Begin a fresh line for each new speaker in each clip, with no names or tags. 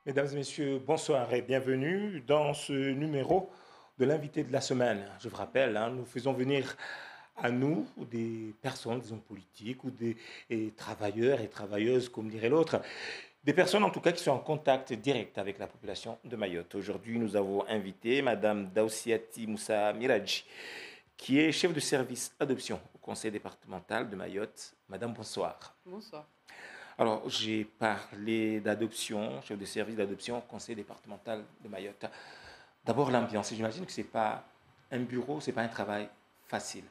Mesdames et messieurs, bonsoir et bienvenue dans ce numéro de l'invité de la semaine. Je vous rappelle, nous faisons venir à nous des personnes, des hommes politiques ou des travailleurs et travailleuses, comme dirait l'autre, des personnes en tout cas qui sont en contact direct avec la population de Mayotte. Aujourd'hui, nous avons invité Madame Daoussiati Moussa Miradji, qui est chef de service adoption au conseil départemental de Mayotte. Madame, bonsoir.
Bonsoir.
Alors, j'ai parlé d'adoption, chef de service d'adoption au conseil départemental de Mayotte. D'abord, l'ambiance. J'imagine que ce n'est pas un bureau, ce n'est pas un travail facile.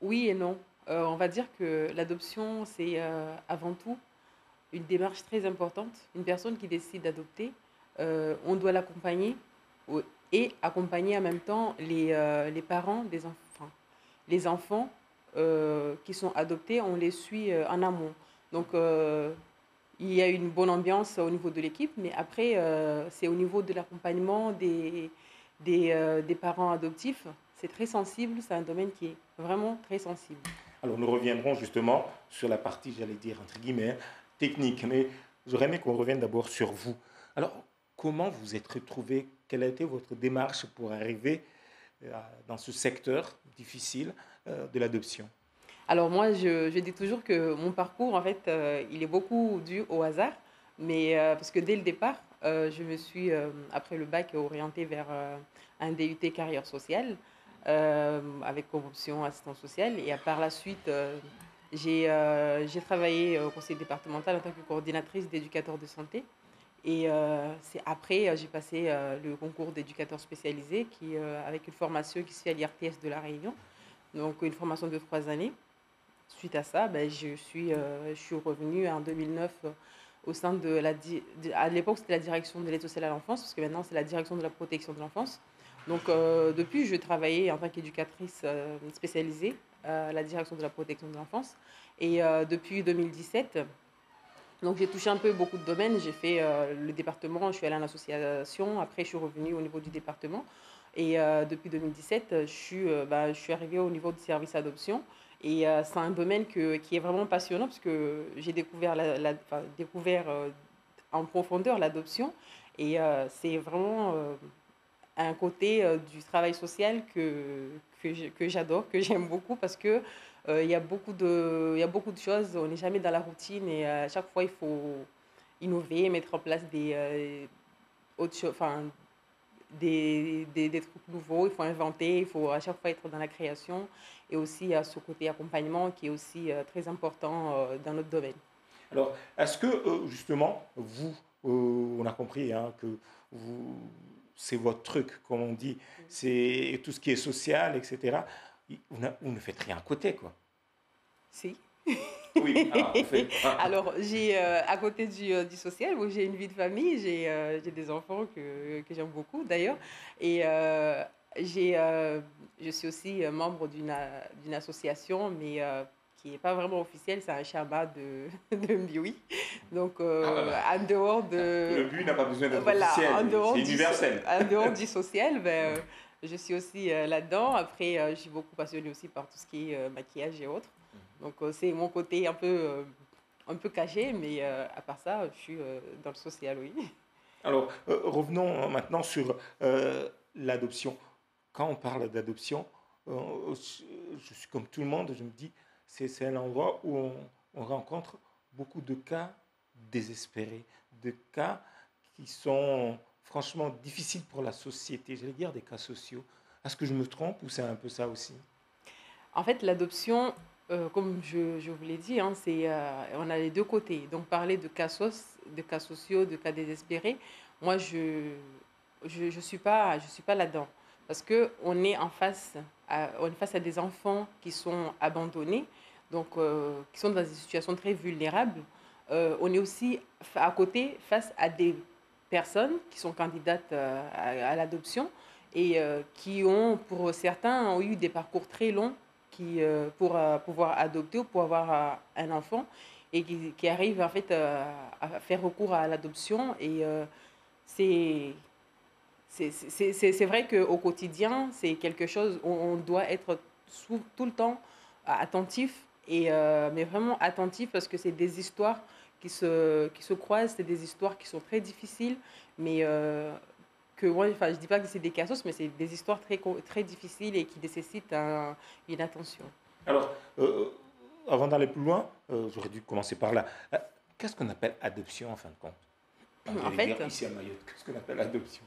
Oui et non. On va dire que l'adoption, c'est avant tout une démarche très importante. Une personne qui décide d'adopter, on doit l'accompagner et accompagner en même temps les parents des enfants. Les enfants qui sont adoptés, on les suit en amont. Donc, il y a une bonne ambiance au niveau de l'équipe, mais après, c'est au niveau de l'accompagnement des parents adoptifs. C'est très sensible, c'est un domaine qui est vraiment très sensible.
Alors, nous reviendrons justement sur la partie, j'allais dire, entre guillemets, technique, mais j'aurais aimé qu'on revienne d'abord sur vous. Alors, comment vous êtes retrouvé? Quelle a été votre démarche pour arriver dans ce secteur difficile de l'adoption?
Alors moi, je dis toujours que mon parcours, en fait, il est beaucoup dû au hasard, mais parce que dès le départ, je me suis, après le bac, orientée vers un DUT carrière sociale, avec comme option assistance sociale. Et par la suite, j'ai travaillé au conseil départemental en tant que coordinatrice d'éducateurs de santé. Et c'est après, j'ai passé le concours d'éducateur spécialisé avec une formation qui se fait à l'IRTS de La Réunion, donc une formation de 3 années. Suite à ça, ben, je suis revenue en 2009 au sein de à l'époque, c'était la direction de l'aide sociale à l'enfance, parce que maintenant, c'est la direction de la protection de l'enfance. Donc, depuis, je travaillais en tant qu'éducatrice spécialisée à la direction de la protection de l'enfance. Et depuis 2017, donc j'ai touché un peu beaucoup de domaines. J'ai fait le département, je suis allée en association. Après, je suis revenue au niveau du département. Et depuis 2017, je suis arrivée au niveau du service adoption. Et c'est un domaine qui est vraiment passionnant parce que j'ai découvert, découvert en profondeur l'adoption. Et c'est vraiment un côté du travail social que j'adore, que j'aime beaucoup parce que il y a beaucoup de choses, on n'est jamais dans la routine et à chaque fois il faut innover, mettre en place autres choses, enfin, des trucs nouveaux, il faut inventer, il faut à chaque fois être dans la création et aussi à ce côté accompagnement qui est aussi très important dans notre domaine.
Alors, est-ce que justement, vous, on a compris que vous, c'est votre truc, comme on dit, c'est tout ce qui est social, etc. Vous ne faites rien à côté, quoi.
Si.
Oui, alors, vous faites...
Alors, j'ai à côté du social, bon, j'ai une vie de famille, j'ai des enfants que j'aime beaucoup d'ailleurs. Et je suis aussi membre d'une association, mais qui n'est pas vraiment officielle, c'est un chama de Mbioui. Donc, en dehors de.
Le but n'a pas besoin d'être
Voilà,
officiel, c'est universel.
En dehors du social, ben, je suis aussi là-dedans. Après, je suis beaucoup passionnée aussi par tout ce qui est maquillage et autres. Donc, c'est mon côté un peu caché, mais à part ça, je suis dans le social, oui.
Alors, revenons maintenant sur l'adoption. Quand on parle d'adoption, je suis comme tout le monde, je me dis, c'est un endroit où on rencontre beaucoup de cas désespérés, de cas qui sont franchement difficiles pour la société. J'allais dire des cas sociaux. Est-ce que je me trompe ou c'est un peu ça aussi?
En fait, l'adoption, comme je vous l'ai dit, hein, on a les deux côtés. Donc, parler de cas sociaux, de cas désespérés, moi, je suis pas là-dedans. Parce qu'on est on est face à des enfants qui sont abandonnés, donc qui sont dans des situations très vulnérables. On est aussi à côté face à des personnes qui sont candidates à l'adoption et qui ont, pour certains, ont eu des parcours très longs pour pouvoir adopter ou pour avoir un enfant et qui arrivent en fait à faire recours à l'adoption. Et c'est vrai qu'au quotidien, c'est quelque chose où on doit être tout le temps attentif, mais vraiment attentif parce que c'est des histoires qui se croisent, c'est des histoires qui sont très difficiles, mais que moi, enfin, je dis pas que c'est des cassos, mais c'est des histoires très difficiles et qui nécessitent une attention.
Alors, avant d'aller plus loin, j'aurais dû commencer par là. Euh, Qu'est-ce qu'on appelle adoption en fin de compte? Enfin,
En
j'allais
fait,
dire ici à Mayotte, qu'est-ce qu'on appelle adoption?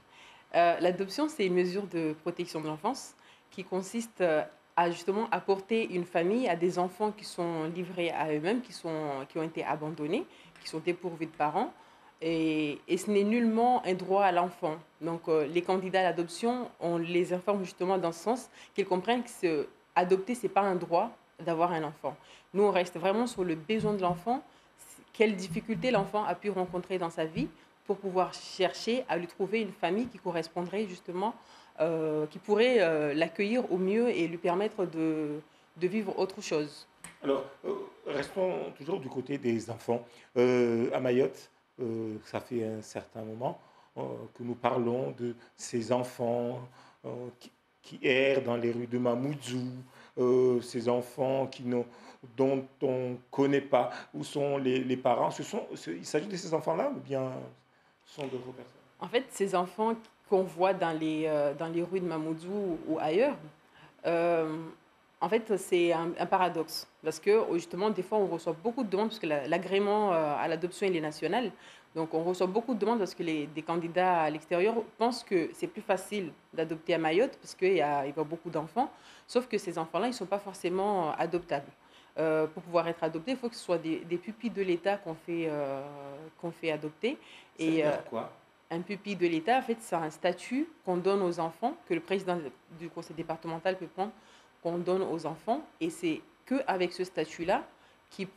l'adoption, c'est une mesure de protection de l'enfance qui consiste à justement apporter une famille à des enfants qui sont livrés à eux-mêmes, qui ont été abandonnés, qui sont dépourvus de parents. Et ce n'est nullement un droit à l'enfant. Donc, les candidats à l'adoption, on les informe justement dans ce sens qu'ils comprennent que adopter, ce n'est pas un droit d'avoir un enfant. Nous, on reste vraiment sur le besoin de l'enfant, quelles difficultés l'enfant a pu rencontrer dans sa vie pour pouvoir chercher à lui trouver une famille qui correspondrait justement, qui pourrait l'accueillir au mieux et lui permettre de vivre autre chose.
Alors, restons toujours du côté des enfants. À Mayotte, ça fait un certain moment que nous parlons de ces enfants euh, qui errent dans les rues de Mamoudzou, ces enfants dont on ne connaît pas où sont les parents. Il s'agit de ces enfants-là ou bien ce sont d'autres personnes?
En fait, ces enfants qu'on voit dans les rues de Mamoudzou ou ailleurs, euh, en fait, c'est un paradoxe. Parce que justement, des fois, on reçoit beaucoup de demandes, parce que l'agrément à l'adoption, il est national. Donc, on reçoit beaucoup de demandes parce que des candidats à l'extérieur pensent que c'est plus facile d'adopter à Mayotte, parce qu'il y a beaucoup d'enfants. Sauf que ces enfants-là, ils ne sont pas forcément adoptables. Pour pouvoir être adoptés, il faut que ce soit des pupilles de l'État qu'on fait adopter.
Ça veut
Et
dire quoi?
un pupille de l'État, en fait, c'est un statut qu'on donne aux enfants, que le président du conseil départemental peut prendre, qu'on donne aux enfants. Et c'est qu'avec ce statut-là qui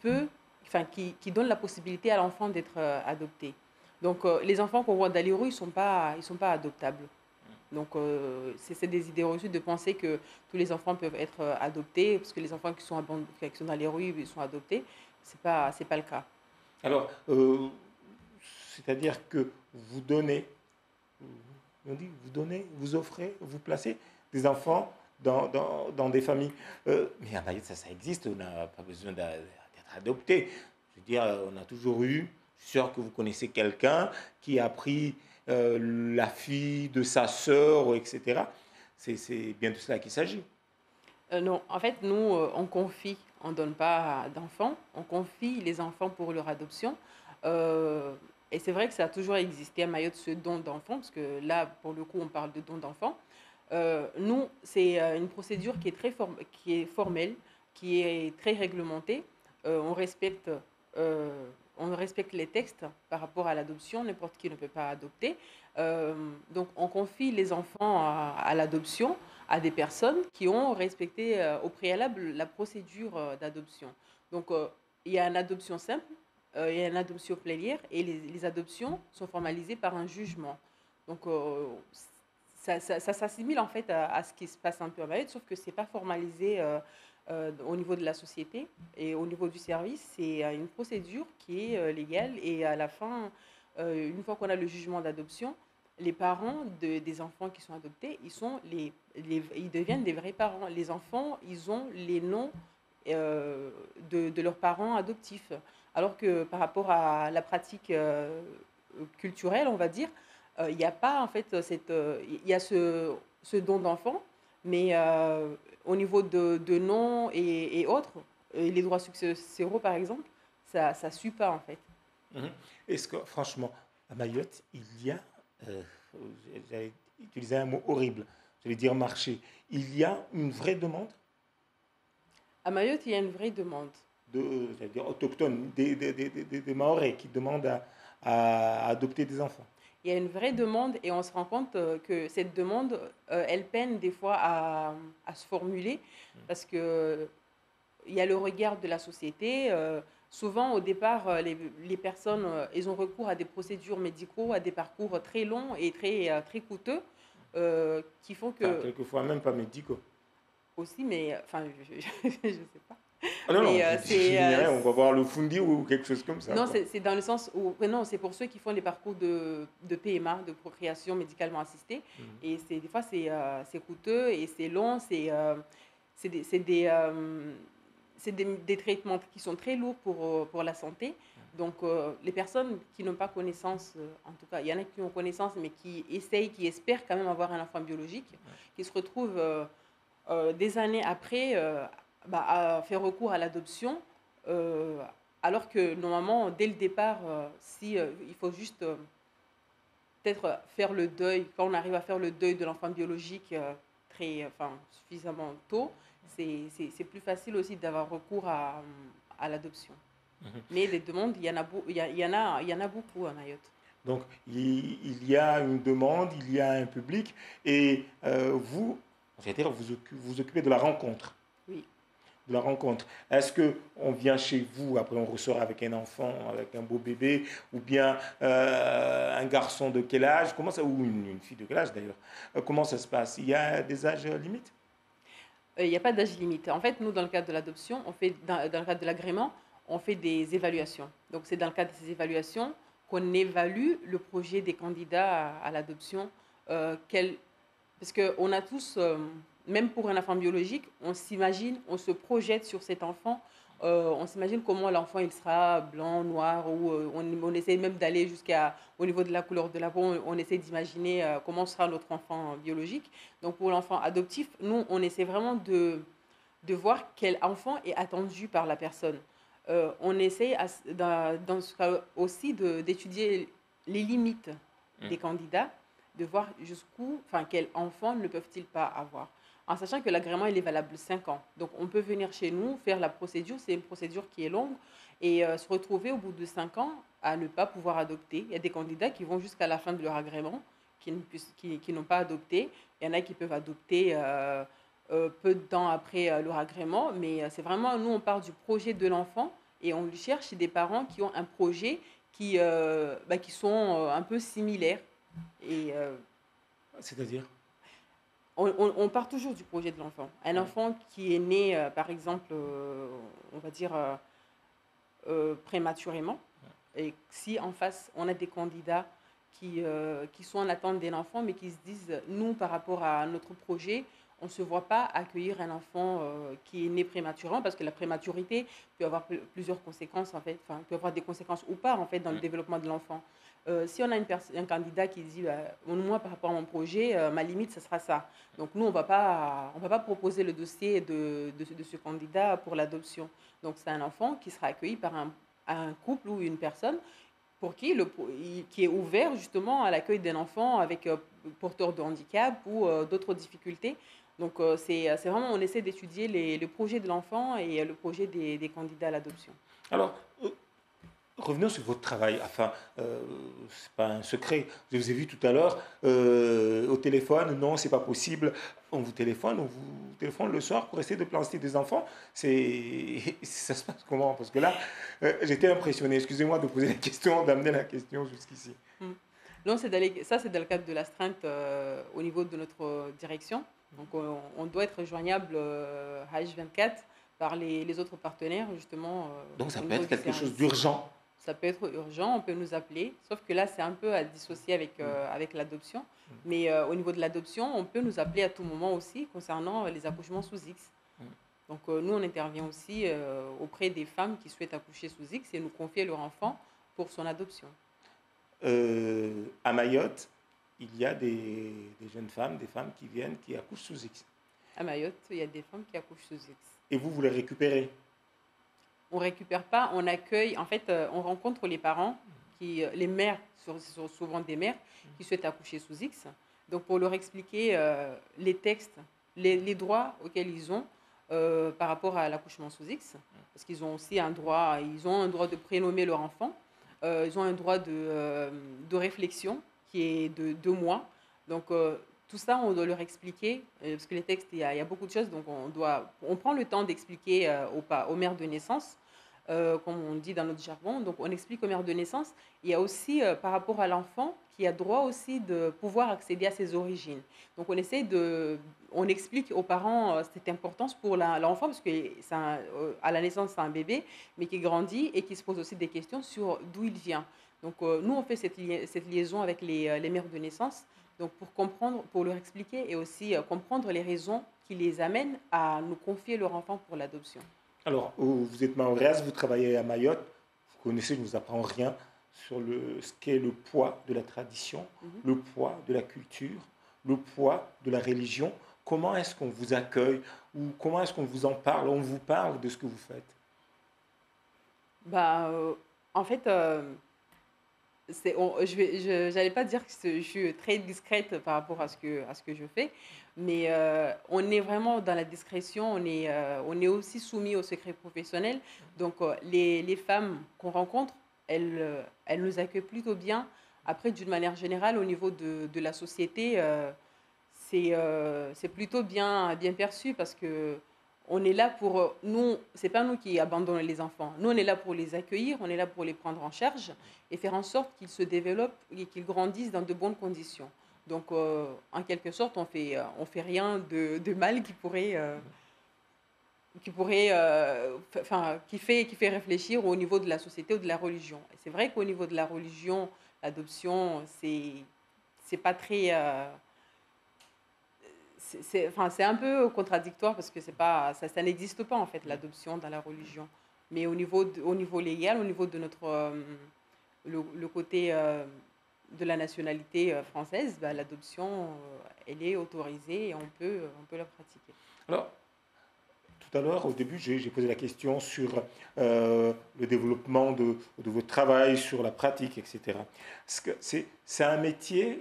donne la possibilité à l'enfant d'être adopté. Donc, les enfants qu'on voit dans les rues, ils sont pas adoptables. Donc, c'est des idées reçues de penser que tous les enfants peuvent être adoptés, parce que les enfants qui sont dans les rues, ils sont adoptés. C'est pas le cas.
Alors, c'est-à-dire que vous donnez, on dit, vous donnez, vous offrez, vous placez des enfants dans des familles. Mais à Mayotte, ça existe, on n'a pas besoin d'être adopté. Je veux dire, on a toujours eu, je suis sûr que vous connaissez quelqu'un qui a pris la fille de sa sœur, etc. C'est bien de cela qu'il s'agit.
Non, en fait, nous, on confie, on ne donne pas d'enfants, on confie les enfants pour leur adoption. Euh, et c'est vrai que ça a toujours existé à Mayotte, ce don d'enfants, parce que là, pour le coup, on parle de don d'enfants. Nous, c'est une procédure qui est formelle, qui est très réglementée. On respecte, on respecte les textes par rapport à l'adoption. N'importe qui ne peut pas adopter. Donc, on confie les enfants à l'adoption à des personnes qui ont respecté au préalable la procédure d'adoption. Donc, il y a une adoption simple, il y a une adoption plénière et les adoptions sont formalisées par un jugement. Donc, ça s'assimile en fait à ce qui se passe un peu à Mayotte, sauf que c'est pas formalisé au niveau de la société et au niveau du service. C'est une procédure qui est légale et à la fin, une fois qu'on a le jugement d'adoption, les parents des enfants qui sont adoptés, ils deviennent des vrais parents. Les enfants, ils ont les noms de leurs parents adoptifs. Alors que par rapport à la pratique culturelle, on va dire, il n'y a pas en fait il y a ce don d'enfant, mais au niveau de noms et autres, les droits successoraux par exemple, ça ne suit pas en fait.
Mhm. Est-ce que, franchement, à Mayotte, il y a, euh, j'allais utiliser un mot horrible, je vais dire marché, il y a une vraie demande
À Mayotte, il y a une vraie demande.
j'allais dire autochtones, des Mahorais qui demandent à adopter des enfants.
Il y a une vraie demande et on se rend compte que cette demande, elle peine des fois à se formuler parce que il y a le regard de la société. Souvent, au départ, les personnes, ils ont recours à des procédures médicaux, à des parcours très longs et très coûteux, qui font
Enfin,
que,
quelquefois même pas médicaux.
aussi, mais enfin, je ne sais pas.
Ah non, non,
Mais
je dis rien, on va voir le fundi ou quelque chose comme ça,
non,
quoi.
c'est dans le sens où, non, c'est pour ceux qui font les parcours de PMA, de procréation médicalement assistée.
Mhm.
Et des fois, c'est coûteux et c'est long, des traitements qui sont très lourds pour la santé. Donc, les personnes qui n'ont pas connaissance, en tout cas, il y en a qui ont connaissance, mais qui essayent, qui espèrent quand même avoir un enfant biologique, qui se retrouvent des années après à faire recours à l'adoption, euh, alors que normalement, dès le départ, si, il faut juste peut-être faire le deuil, quand on arrive à faire le deuil de l'enfant biologique suffisamment tôt, c'est plus facile aussi d'avoir recours à l'adoption.
Mhm.
Mais les demandes, il y en a beaucoup à Mayotte.
Donc, il y a une demande, il y a un public, et vous, c'est-à-dire vous occupez de la rencontre.
Oui.
De la rencontre. Est-ce que on vient chez vous, après on ressort avec un enfant, avec un beau bébé, ou bien un garçon de quel âge, comment ça, ou une fille de quel âge d'ailleurs, comment ça se passe? Il y a des âges limites?
Il n'y a pas d'âge limite. En fait, nous, dans le cadre de l'adoption, dans le cadre de l'agrément, on fait des évaluations. Donc, c'est dans le cadre de ces évaluations qu'on évalue le projet des candidats à l'adoption. Quel, Parce qu'on a tous, même pour un enfant biologique, on s'imagine, on se projette sur cet enfant. On s'imagine comment l'enfant il sera blanc, noir, ou on essaie même d'aller jusqu'au niveau de la couleur de la peau. On essaie d'imaginer comment sera notre enfant biologique. Donc pour l'enfant adoptif, nous, on essaie vraiment de voir quel enfant est attendu par la personne. On essaie dans ce cas aussi d'étudier les limites des candidats, de voir quels enfants ne peuvent-ils pas avoir. En sachant que l'agrément, il est valable 5 ans. Donc, on peut venir chez nous, faire la procédure. C'est une procédure qui est longue. Et se retrouver au bout de 5 ans à ne pas pouvoir adopter. Il y a des candidats qui vont jusqu'à la fin de leur agrément, qui n'ont pas adopté. Il y en a qui peuvent adopter peu de temps après leur agrément. Mais c'est vraiment, nous, on part du projet de l'enfant et on lui cherche des parents qui ont un projet qui sont un peu similaires. Et
C'est-à-dire?
on part toujours du projet de l'enfant. Un enfant qui est né, par exemple, on va dire prématurément, et si en face, on a des candidats qui sont en attente d'un enfant, mais qui se disent, nous, par rapport à notre projet, on ne se voit pas accueillir un enfant qui est né prématurément, parce que la prématurité peut avoir plusieurs conséquences, en fait, enfin, peut avoir des conséquences ou pas, en fait, dans le développement de l'enfant. Si on a un candidat qui dit, moi, par rapport à mon projet, ma limite, ce sera ça. Donc, nous, on va pas proposer le dossier de ce candidat pour l'adoption. Donc, c'est un enfant qui sera accueilli par un couple ou une personne pour qui est ouvert justement à l'accueil d'un enfant avec porteur de handicap ou d'autres difficultés. Donc, c'est vraiment, on essaie d'étudier le projet de l'enfant et le projet des candidats à l'adoption.
Alors, revenons sur votre travail. Enfin, c'est pas un secret. Je vous ai vu tout à l'heure au téléphone. Non, c'est pas possible. On vous téléphone le soir pour essayer de planter des enfants. Ça se passe comment? Parce que là, j'étais impressionné. Excusez-moi de poser la question, d'amener la question jusqu'ici.
Non, c'est dans le cadre de l'astreinte au niveau de notre direction. Donc, on doit être joignable H24 par les autres partenaires, justement.
Donc, ça
au
peut
niveau
être
du
quelque chose
service.
d'urgent.
Ça peut être urgent, on peut nous appeler. Sauf que là, c'est un peu à dissocier avec l'adoption. Mais au niveau de l'adoption, on peut nous appeler à tout moment aussi concernant les accouchements sous X. Donc, nous, on intervient aussi auprès des femmes qui souhaitent accoucher sous X et nous confier leur enfant pour son adoption.
À Mayotte, il y a des jeunes femmes, des femmes qui viennent, qui accouchent sous X.
À Mayotte, il y a des femmes qui accouchent sous X.
Et vous les récupérez?
On ne récupère pas, on accueille. En fait, on rencontre les parents, les mères, sont souvent des mères, qui souhaitent accoucher sous X. Donc, pour leur expliquer les textes, les droits auxquels ils ont par rapport à l'accouchement sous X, parce qu'ils ont aussi un droit, de prénommer leur enfant. Ils ont un droit de réflexion qui est de 2 mois. Donc, tout ça, on doit leur expliquer, parce que les textes, il y a beaucoup de choses, donc on prend le temps d'expliquer aux mères de naissance, comme on dit dans notre jargon. Donc, on explique aux mères de naissance. Il y a aussi, par rapport à l'enfant, qui a droit aussi de pouvoir accéder à ses origines. Donc, on explique aux parents cette importance pour l'enfant, parce que à la naissance, c'est un bébé, mais qui grandit et qui se pose aussi des questions sur d'où il vient. Donc, nous, on fait cette liaison avec les mères de naissance. Donc pour comprendre, pour leur expliquer et aussi comprendre les raisons qui les amènent à nous confier leur enfant pour l'adoption.
Alors, vous êtes mahoraise, vous travaillez à Mayotte, vous connaissez, je ne vous apprends rien sur ce qu'est le poids de la tradition,
Mhm.
le poids de la culture, le poids de la religion. Comment est-ce qu'on vous accueille ou comment est-ce qu'on vous en parle, on vous parle de ce que vous faites?
Bah, en fait, j'allais pas dire que je suis très discrète par rapport à ce que je fais, mais on est vraiment dans la discrétion, on est aussi soumis au secret professionnel. Donc, les femmes qu'on rencontre, elles nous accueillent plutôt bien. Après, d'une manière générale, au niveau de la société, c'est plutôt bien perçu parce que on est là pour nous, c'est pas nous qui abandonnons les enfants. Nous, on est là pour les accueillir, on est là pour les prendre en charge et faire en sorte qu'ils se développent et qu'ils grandissent dans de bonnes conditions. Donc, en quelque sorte, on fait rien de mal qui fait réfléchir au niveau de la société ou de la religion. Et c'est vrai qu'au niveau de la religion, l'adoption, c'est pas très, c'est un peu contradictoire parce que c'est pas, ça n'existe pas en fait l'adoption dans la religion. Mais au niveau légal, au niveau de le côté de la nationalité française, bah, l'adoption, elle est autorisée et on peut la pratiquer.
Alors, tout à l'heure, au début, j'ai posé la question sur le développement de votre travail, sur la pratique, etc. Est-ce que c'est un métier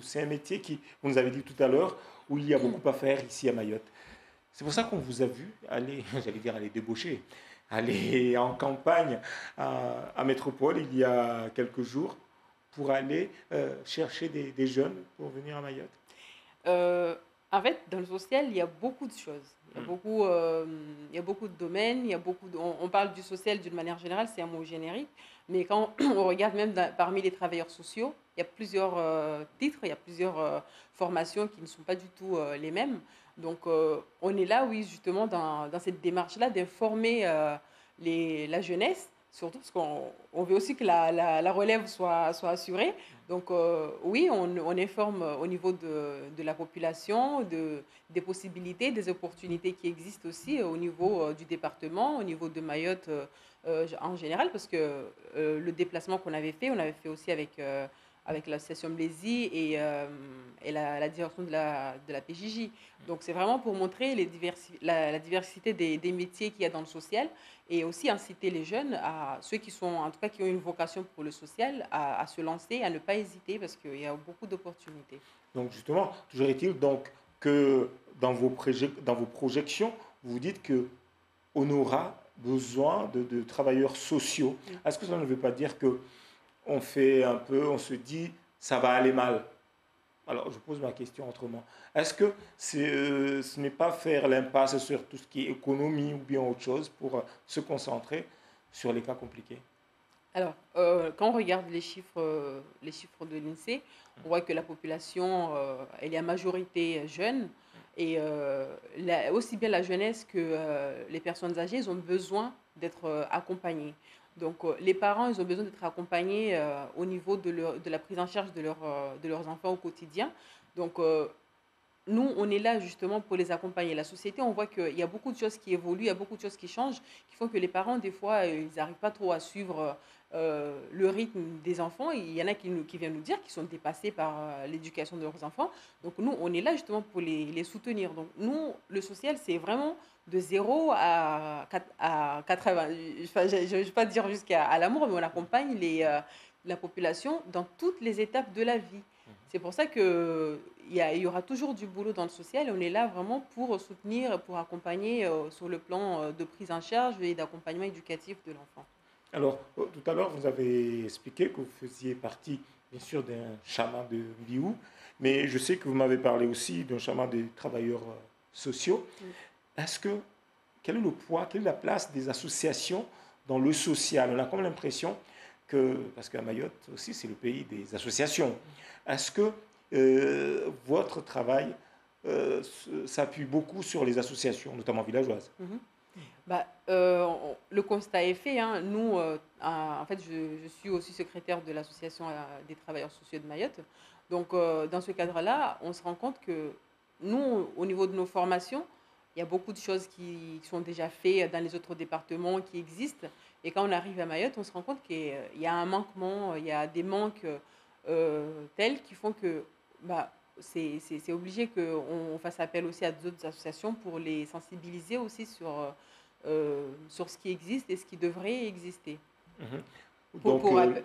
c'est un métier qui, vous nous avez dit tout à l'heure, où il y a beaucoup à faire ici à Mayotte. C'est pour ça qu'on vous a vu aller, j'allais dire aller débaucher, aller en campagne à Métropole il y a quelques jours pour aller chercher des jeunes pour venir à Mayotte.
Euh, En fait, dans le social, il y a beaucoup de choses. Il y a beaucoup de domaines. On parle du social d'une manière générale, c'est un mot générique. Mais quand on regarde même parmi les travailleurs sociaux, il y a plusieurs titres, il y a plusieurs formations qui ne sont pas du tout les mêmes. Donc, on est là, oui, justement, dans cette démarche-là d'informer la jeunesse, surtout parce qu'on veut aussi que la relève soit assurée. Donc, oui, on informe au niveau de la population, des possibilités, des opportunités qui existent aussi au niveau du département, au niveau de Mayotte en général, parce que le déplacement qu'on avait fait, on avait fait aussi avec l'association Blaisy et la direction de la PJJ. Donc, c'est vraiment pour montrer la diversité des métiers qu'il y a dans le social et aussi inciter les jeunes, ceux qui sont, en tout cas, qui ont une vocation pour le social, à se lancer, à ne pas hésiter parce qu'il y a beaucoup d'opportunités.
Donc justement, toujours est-il donc que dans vos projections, vous dites que on aura besoin de travailleurs sociaux.
Mm.
Est-ce que ça ne veut pas dire que on fait un peu, on se dit, ça va aller mal? Alors, je pose ma question autrement. Est-ce que ce n'est pas faire l'impasse sur tout ce qui est économie ou bien autre chose pour se concentrer sur les cas compliqués?
Alors, quand on regarde les chiffres de l'INSEE, on voit que la population, elle est à majorité jeune. Et aussi bien la jeunesse que les personnes âgées, ils ont besoin d'être accompagnés. Donc, les parents, ils ont besoin d'être accompagnés au niveau de la prise en charge de leurs enfants au quotidien. Donc, nous, on est là justement pour les accompagner. La société, on voit qu'il y a beaucoup de choses qui évoluent, il y a beaucoup de choses qui changent, qui font que les parents, des fois, ils n'arrivent pas trop à suivre le rythme des enfants. Il y en a qui viennent nous dire qu'ils sont dépassés par l'éducation de leurs enfants. Donc nous, on est là justement pour les soutenir. Donc nous, le social, c'est vraiment de 0 à 80. Enfin, je ne vais pas dire jusqu'à l'amour, mais on accompagne la population dans toutes les étapes de la vie. C'est pour ça il y aura toujours du boulot dans le social et on est là vraiment pour soutenir, pour accompagner sur le plan de prise en charge et d'accompagnement éducatif de l'enfant.
Alors, tout à l'heure, vous avez expliqué que vous faisiez partie, bien sûr, d'un chaman de Biou, mais je sais que vous m'avez parlé aussi d'un chaman des travailleurs sociaux.
Mm.
Est-ce que, quel est le poids, quelle est la place des associations dans le social? On a comme l'impression que, parce qu'à Mayotte aussi, c'est le pays des associations. Est-ce que votre travail s'appuie beaucoup sur les associations, notamment villageoises?
Mhm. Bah, le constat est fait, hein. Nous, en fait, je suis aussi secrétaire de l'association des travailleurs sociaux de Mayotte. Donc, dans ce cadre-là, on se rend compte que nous, au niveau de nos formations, il y a beaucoup de choses qui sont déjà faites dans les autres départements qui existent. Et quand on arrive à Mayotte, on se rend compte qu'il y a un manquement, il y a des manques tels qui font que bah, c'est obligé qu'on fasse appel aussi à d'autres associations pour les sensibiliser aussi sur ce qui existe et ce qui devrait exister.
Mhm. Donc,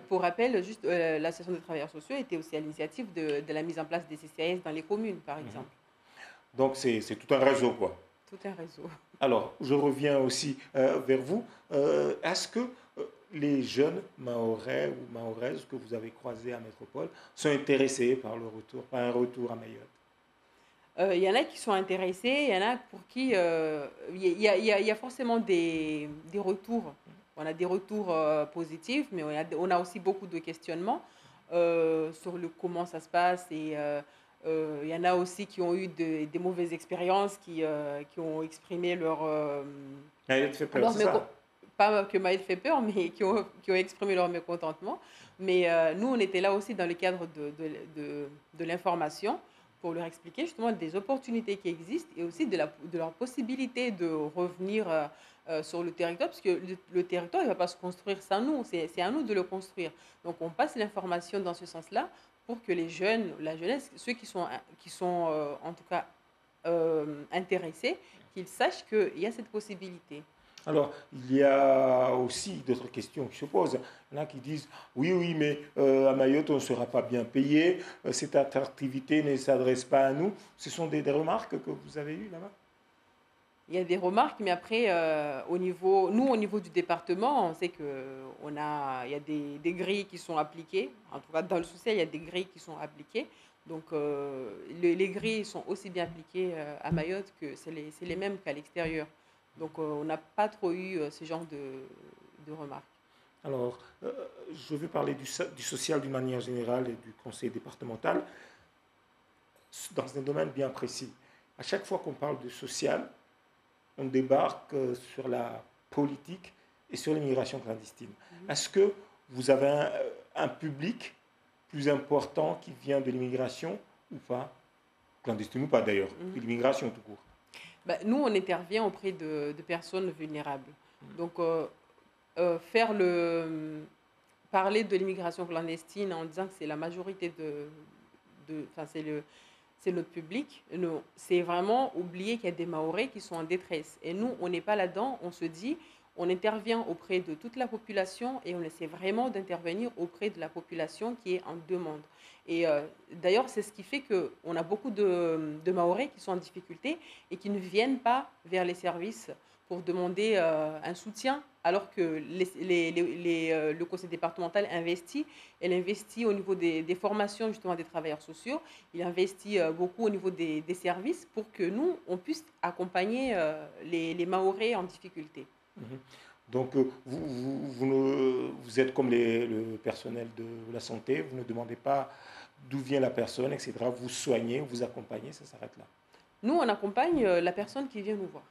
Pour rappel, juste l'association des travailleurs sociaux était aussi à l'initiative de la mise en place des CCAS dans les communes, par
mhm.
exemple.
Donc c'est tout un réseau, quoi.
Tout un réseau.
Alors, je reviens aussi vers vous. Est-ce que les jeunes Mahorais ou Mahoraises que vous avez croisés à Métropole sont intéressés par le retour, par un retour à Mayotte?
Il y en a qui sont intéressés, il y en a pour qui il y a forcément des retours. On a des retours positifs, mais on a aussi beaucoup de questionnements sur le comment ça se passe. Et il y en a aussi qui ont eu des mauvaises expériences, qui ont exprimé
Elle te fait peur,
leur
c'est ça?
pas que Maël fait peur, mais qui ont exprimé leur mécontentement. Mais nous, on était là aussi dans le cadre de l'information pour leur expliquer justement des opportunités qui existent et aussi de leur possibilité de revenir sur le territoire, parce que le territoire, il ne va pas se construire sans nous, c'est à nous de le construire. Donc, on passe l'information dans ce sens-là pour que les jeunes, la jeunesse, ceux qui sont en tout cas intéressés, qu'ils sachent qu'il y a cette possibilité.
Alors, il y a aussi d'autres questions qui se posent. Il y en a qui disent, oui, oui, mais à Mayotte, on ne sera pas bien payé, cette attractivité ne s'adresse pas à nous. Ce sont des remarques que vous avez eues là-bas?
Il y a des remarques, mais après, au niveau du département, on sait il y a des grilles qui sont appliquées. En tout cas, dans le social, il y a des grilles qui sont appliquées. Donc, les grilles sont aussi bien appliquées à Mayotte que c'est les mêmes qu'à l'extérieur. Donc, on n'a pas trop eu ce genre de remarques.
Alors, je vais parler du social d'une manière générale et du conseil départemental dans un domaine bien précis. À chaque fois qu'on parle de social, on débarque sur la politique et sur l'immigration clandestine.
Mhm.
Est-ce que vous avez un public plus important qui vient de l'immigration ou pas? Clandestine ou pas d'ailleurs, de
Mhm.
l'immigration tout court.
Bah, nous, on intervient auprès de personnes vulnérables. Donc, parler de l'immigration clandestine en disant que c'est la majorité enfin, c'est notre public, c'est vraiment oublier qu'il y a des Mahorais qui sont en détresse. Et nous, on n'est pas là-dedans, on se dit, on intervient auprès de toute la population et on essaie vraiment d'intervenir auprès de la population qui est en demande. Et d'ailleurs, c'est ce qui fait qu'on a beaucoup de Mahorais qui sont en difficulté et qui ne viennent pas vers les services pour demander un soutien, alors que le conseil départemental investit. Elle investit au niveau des formations justement des travailleurs sociaux. Il investit beaucoup au niveau des services pour que nous, on puisse accompagner les Mahorais en difficulté.
Mhm. Donc, vous êtes comme le personnel de la santé, vous ne demandez pas d'où vient la personne, etc. Vous soignez, vous accompagnez, ça s'arrête là.
Nous, on accompagne la personne qui vient nous voir.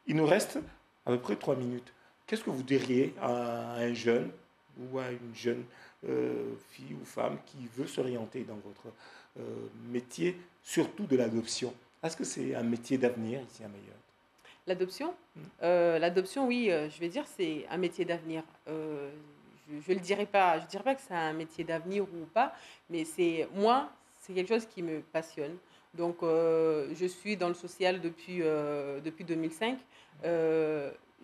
Il nous reste à peu près 3 minutes. Qu'est-ce que vous diriez à un jeune ou à une jeune fille ou femme qui veut s'orienter dans votre métier, surtout de l'adoption? Est-ce que c'est un métier d'avenir ici à Mayotte?
L'adoption?
Hmm.
L'adoption, oui, je vais dire, c'est un métier d'avenir. Je ne dirais pas que c'est un métier d'avenir ou pas, mais c'est quelque chose qui me passionne. Donc, je suis dans le social depuis 2005.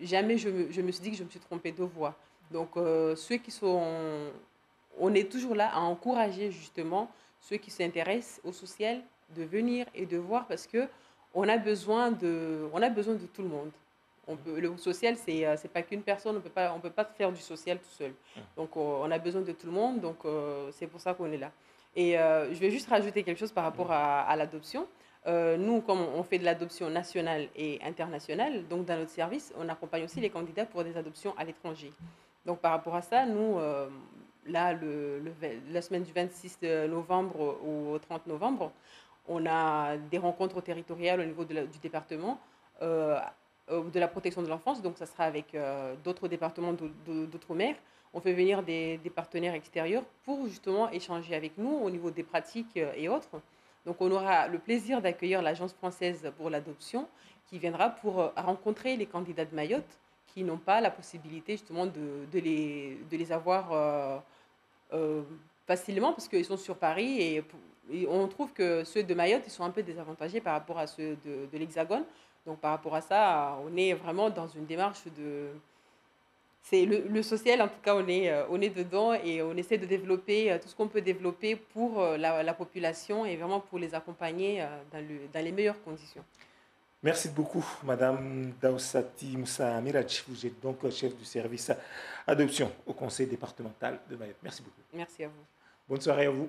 Jamais je me suis dit que je me suis trompée de voie. Donc, on est toujours là à encourager justement ceux qui s'intéressent au social de venir et de voir parce que on a besoin de tout le monde. Le social, c'est pas qu'une personne, on peut pas faire du social tout seul. Donc, on a besoin de tout le monde, donc c'est pour ça qu'on est là. Et je vais juste rajouter quelque chose par rapport à l'adoption. Nous, comme on fait de l'adoption nationale et internationale, donc dans notre service, on accompagne aussi les candidats pour des adoptions à l'étranger. Donc, par rapport à ça, nous, là, la semaine du 26 novembre au 30 novembre, on a des rencontres territoriales au niveau du département. Euh, de la protection de l'enfance, donc ça sera avec d'autres départements d'outre-mer. On fait venir des partenaires extérieurs pour justement échanger avec nous au niveau des pratiques et autres. Donc on aura le plaisir d'accueillir l'Agence française pour l'adoption qui viendra pour rencontrer les candidats de Mayotte qui n'ont pas la possibilité justement de les avoir euh, facilement parce qu'ils sont sur Paris et on trouve que ceux de Mayotte, ils sont un peu désavantagés par rapport à ceux de l'Hexagone. Donc par rapport à ça, on est vraiment dans une démarche de... C'est le social, en tout cas, on est dedans et on essaie de développer tout ce qu'on peut développer pour la population et vraiment pour les accompagner dans les meilleures conditions.
Merci beaucoup, Madame Daoussati Moussa Miradj. Vous êtes donc chef du service adoption au conseil départemental de Mayotte. Merci beaucoup.
Merci à vous.
Bonne soirée à vous.